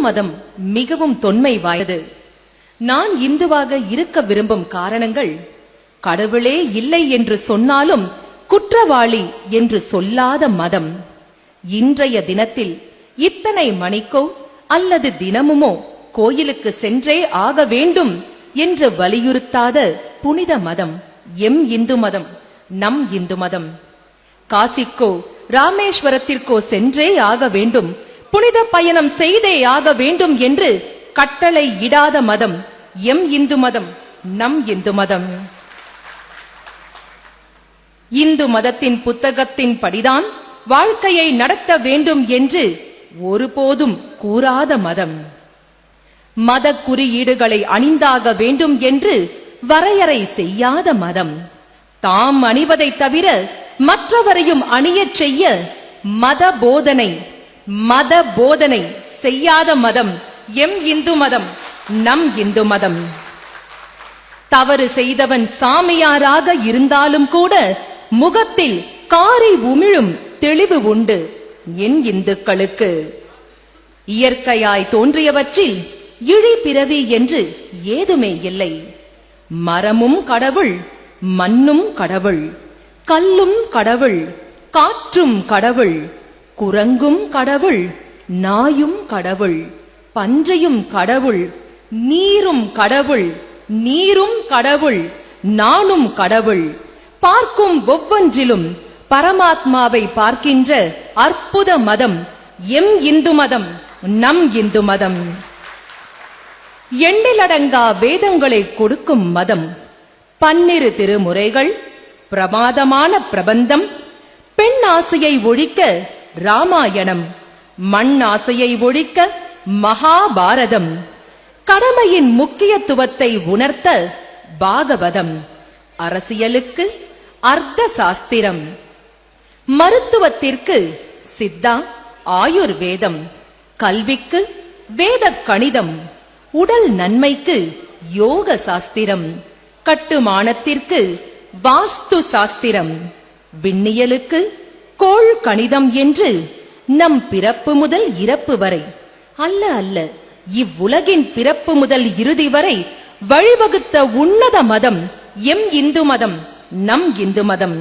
மதம் மிகவும் தொன்மை வாய்ந்தது. நான் இந்துவாக இருக்க விரும்பும் காரணங்கள், கடவுளே இல்லை என்று சொன்னாலும் குற்றவாளி என்று சொல்லாத மதம். இன்றைய தினத்தில் இத்தனை மணிக்கோ அல்லது தினமுமோ கோயிலுக்கு சென்றே ஆக வேண்டும் என்று வலியுறுத்தாத புனித மதம் எம் இந்து மதம், நம் இந்து மதம். காசிக்கோ ராமேஸ்வரத்திற்கோ சென்றே ஆக வேண்டும், புனித பயணம் செய்தே ஆக வேண்டும் என்று கட்டளை இடாத மதம் எம் இந்து மதம், நம் இந்து மதம். இந்து மதத்தின் புத்தகத்தின் படிதான் வாழ்க்கையை நடத்த வேண்டும் என்று ஒருபோதும் கூறாத மதம். மத குறியீடுகளை அணிந்தாக வேண்டும் என்று வரையறை செய்யாத மதம். தாம் அணிவதை தவிர மற்றவரையும் அணியச் செய்ய மத போதனை செய்யாத மதம் எம் இந்து மதம், நம் இந்து மதம். தவறு செய்தவன் சாமியாராக இருந்தாலும் கூட முகத்தில் காரி உமிழும் தெளிவு உண்டு என் இந்துக்களுக்கு. இயற்கையாய் தோன்றியவற்றில் இழி பிறவி என்று ஏதுமே இல்லை. மரமும் கடவுள், மண்ணும் கடவுள், கல்லும் கடவுள், காற்றும் கடவுள், குரங்கும் கடவுள், நாயும் கடவுள், பன்றியும் கடவுள், நீரும் கடவுள், நீரும் கடவுள், நானும் கடவுள். பார்க்கும் ஒவ்வொன்றிலும் பரமாத்மாவை பார்க்கின்ற அற்புத மதம் எம் இந்து மதம், நம் இந்து மதம். எண்ணிலடங்கா வேதங்களை கொடுக்கும் மதம், 12 திருமுறைகள், பிரமாதமான பிரபந்தம், பெண் ஆசையை ஒழிக்க ராமாயணம், மண் ஆசையை ஒழிக்க மகாபாரதம், கடமையின் முக்கியத்துவத்தை உணர்த்த பாகவதம், அரசியலுக்கு அர்த்த சாஸ்திரம், மருத்துவத்திற்கு சித்தா ஆயுர்வேதம், கல்விக்கு வேத கணிதம், உடல் நன்மைக்கு யோக சாஸ்திரம், கட்டுமானத்திற்கு வாஸ்து சாஸ்திரம், விண்ணியலுக்கு கோள் கணிதம் என்று நம் பிறப்பு முதல் இறப்பு வரை அல்ல இவ்வுலகின் பிறப்பு முதல் இறுதி வரை வழிவகுத்த உன்னத மதம் எம் இந்து மதம், நம் இந்து மதம்.